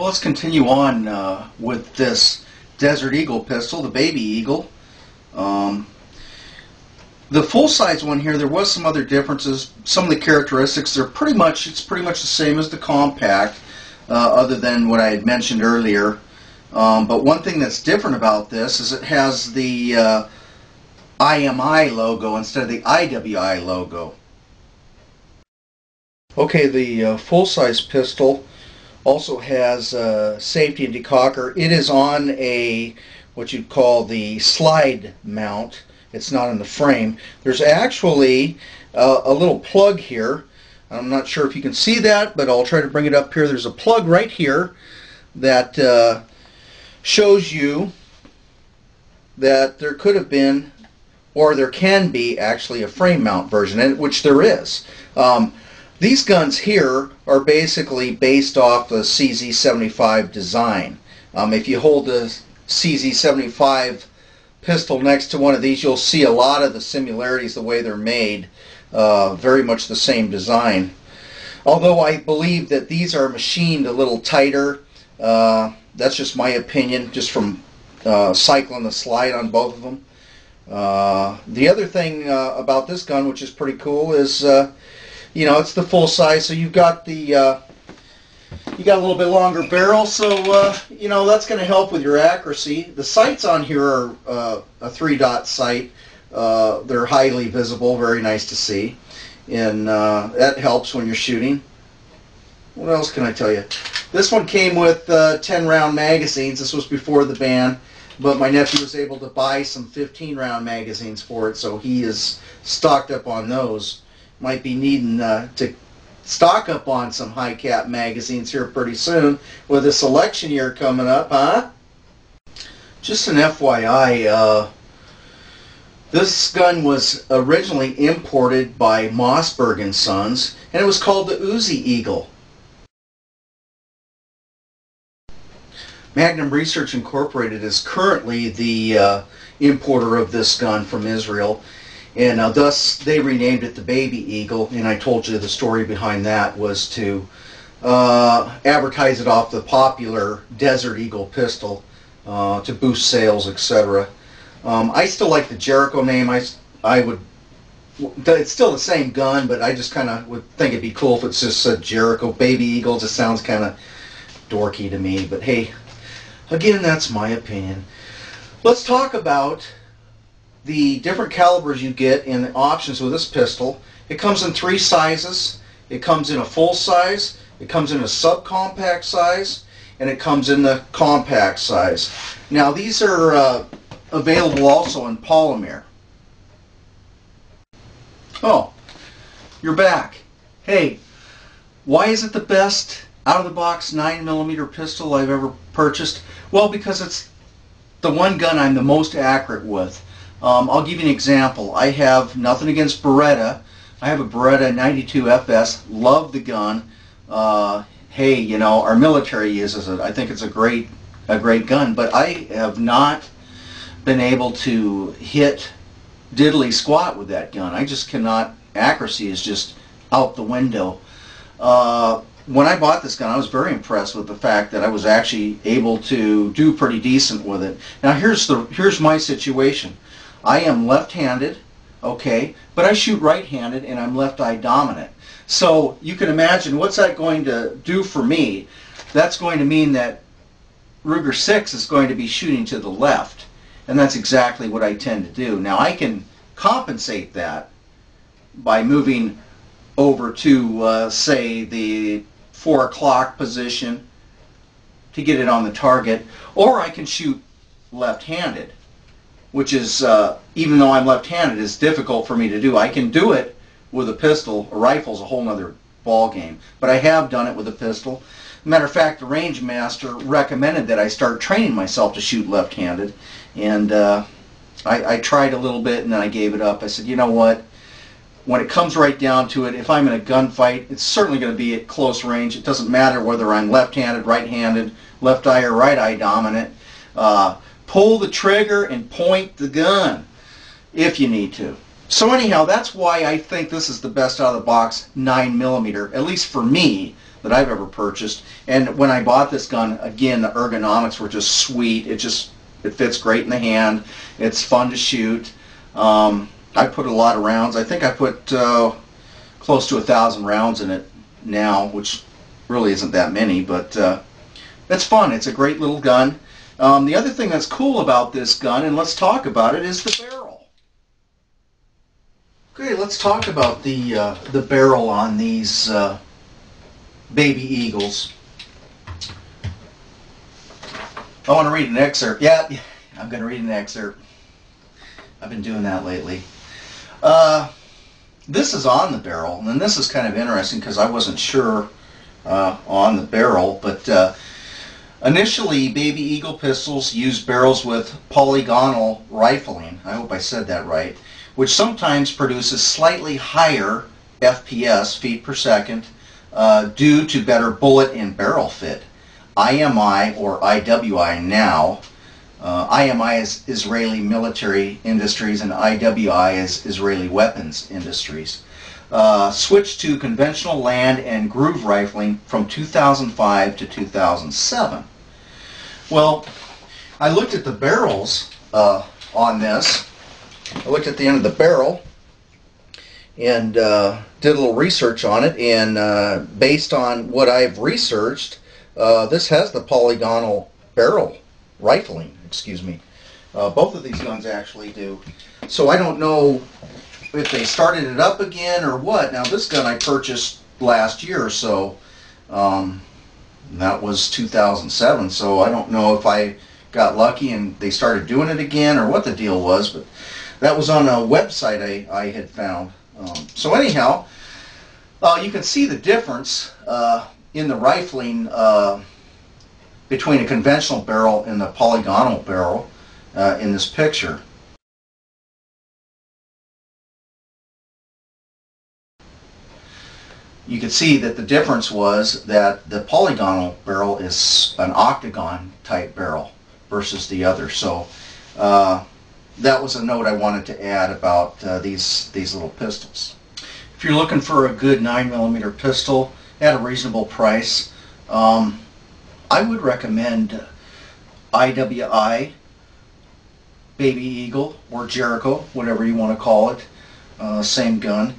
let's continue on with this Desert Eagle pistol, the Baby Eagle. The full-size one here, there was some other differences. Some of the characteristics, it's pretty much the same as the compact, other than what I had mentioned earlier. But one thing that's different about this is it has the IMI logo instead of the IWI logo. Okay, the full-size pistol also has safety and decocker. It is on a what you'd call the slide mount. It's not in the frame. There's actually a little plug here. I'm not sure if you can see that, but I'll try to bring it up here. There's a plug right here that shows you that there could have been, or there can be actually, a frame mount version, which there is. These guns here are basically based off the CZ75 design. If you hold the CZ75 pistol next to one of these, you'll see a lot of the similarities, the way they're made, very much the same design. Although I believe that these are machined a little tighter. That's just my opinion, just from cycling the slide on both of them. The other thing about this gun, which is pretty cool, is you know, it's the full size, so you've got the you got a little bit longer barrel, so you know, that's going to help with your accuracy. The sights on here are a 3-dot sight. They're highly visible, very nice to see, and that helps when you're shooting. What else can I tell you? This one came with 10-round magazines. This was before the ban, but my nephew was able to buy some 15-round magazines for it, so he is stocked up on those. Might be needing to stock up on some high-cap magazines here pretty soon with this election year coming up, huh? Just an FYI, this gun was originally imported by Mossberg Sons, and it was called the Uzi Eagle. Magnum Research Incorporated is currently the importer of this gun from Israel, and thus they renamed it the Baby Eagle, and I told you the story behind that was to advertise it off the popular Desert Eagle pistol to boost sales, etc. I still like the Jericho name. I would, it's still the same gun, but I just kind of would think it'd be cool if it just said Jericho. Baby Eagle just sounds kind of dorky to me, but hey, again, that's my opinion. Let's talk about the different calibers you get and the options with this pistol. It comes in 3 sizes. It comes in a full size, it comes in a subcompact size, and it comes in the compact size. Now these are available also in polymer. Oh, you're back. Hey, why is it the best out-of-the-box 9mm pistol I've ever purchased? Well, because it's the one gun I'm the most accurate with. I'll give you an example. I have nothing against Beretta. I have a Beretta 92 FS. Love the gun. Hey, you know, our military uses it. I think it's a great gun. But I have not been able to hit diddly squat with that gun. I just cannot. Accuracy is just out the window. When I bought this gun, I was very impressed with the fact that I was actually able to do pretty decent with it. Now here's my situation. I am left-handed, okay, but I shoot right-handed and I'm left-eye dominant. So you can imagine what's that going to do for me. That's going to mean that Ruger 6 is going to be shooting to the left, and that's exactly what I tend to do. Now I can compensate that by moving over to say the 4 o'clock position to get it on the target, or I can shoot left-handed, which is, even though I'm left-handed, is difficult for me to do. I can do it with a pistol. A rifle's a whole nother ball game, but I have done it with a pistol. Matter of fact, the range master recommended that I start training myself to shoot left-handed, and I tried a little bit and then I gave it up. I said, you know what? When it comes right down to it, if I'm in a gunfight, it's certainly going to be at close range. It doesn't matter whether I'm left-handed, right-handed, left eye or right eye dominant. Pull the trigger and point the gun if you need to. So anyhow, that's why I think this is the best out of the box 9mm, at least for me, that I've ever purchased. And when I bought this gun, again, the ergonomics were just sweet. It fits great in the hand. It's fun to shoot. I put a lot of rounds. I think I put close to 1,000 rounds in it now, which really isn't that many, but it's fun. It's a great little gun. The other thing that's cool about this gun, and let's talk about it, is the barrel. Okay, let's talk about the barrel on these Baby Eagles. I want to read an excerpt. Yeah, I'm going to read an excerpt. I've been doing that lately. This is on the barrel, and this is kind of interesting because I wasn't sure on the barrel, but initially Baby Eagle pistols used barrels with polygonal rifling, I hope I said that right, which sometimes produces slightly higher FPS, feet per second, due to better bullet and barrel fit. IMI, or IWI now, IMI is Israeli Military Industries and IWI is Israeli Weapons Industries, switched to conventional land and groove rifling from 2005 to 2007. Well, I looked at the barrels on this. I looked at the end of the barrel and did a little research on it, and based on what I've researched, this has the polygonal barrel rifling, excuse me. Both of these guns actually do. So I don't know if they started it up again or what. Now this gun I purchased last year or so. That was 2007, so I don't know if I got lucky and they started doing it again or what the deal was, but that was on a website I had found. So anyhow, you can see the difference in the rifling between a conventional barrel and the polygonal barrel in this picture. You can see that the difference was that the polygonal barrel is an octagon type barrel versus the other. So that was a note I wanted to add about these little pistols. If you're looking for a good 9mm pistol at a reasonable price, I would recommend IWI, Baby Eagle, or Jericho, whatever you want to call it, same gun.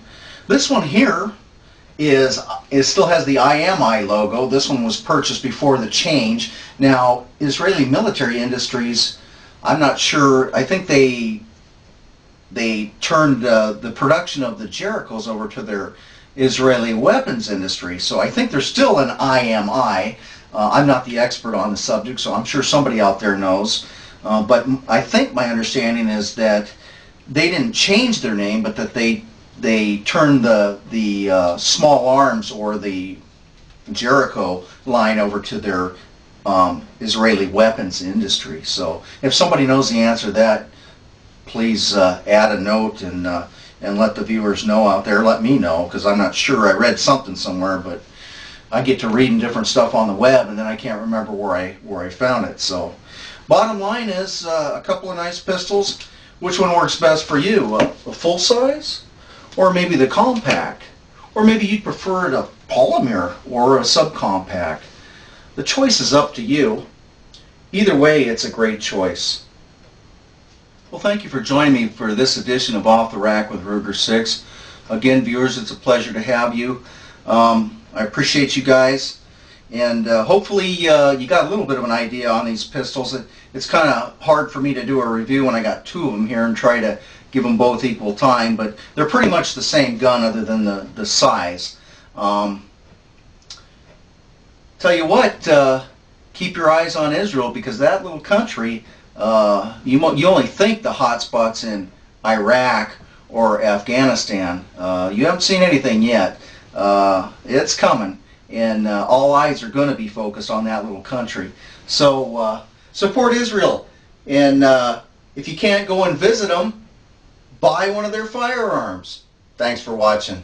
This one here still has the IMI logo. This one was purchased before the change. Now, Israeli Military Industries, I'm not sure, I think they turned the production of the Jerichos over to their Israeli weapons industry, so I think there's still an IMI. I'm not the expert on the subject, so I'm sure somebody out there knows. But I think my understanding is that they didn't change their name, but that they turned the small arms or the Jericho line over to their Israeli weapons industry. So if somebody knows the answer to that, please add a note and let the viewers know out there. Let me know, because I'm not sure. I read something somewhere, but I get to reading different stuff on the web, and then I can't remember where I found it. So, bottom line is a couple of nice pistols. Which one works best for you? A full size, or maybe the compact, or maybe you'd prefer a polymer or a subcompact. The choice is up to you. Either way, it's a great choice. Well, thank you for joining me for this edition of Off the Rack with Ruger 6. Again, viewers, it's a pleasure to have you. I appreciate you guys, and hopefully you got a little bit of an idea on these pistols. It's kind of hard for me to do a review when I got two of them here and try to give them both equal time, but they're pretty much the same gun other than the size. Tell you what, keep your eyes on Israel, because that little country, you only think the hot spots in Iraq or Afghanistan. You haven't seen anything yet. It's coming, and all eyes are going to be focused on that little country. So support Israel, and if you can't go and visit them, buy one of their firearms. Thanks for watching.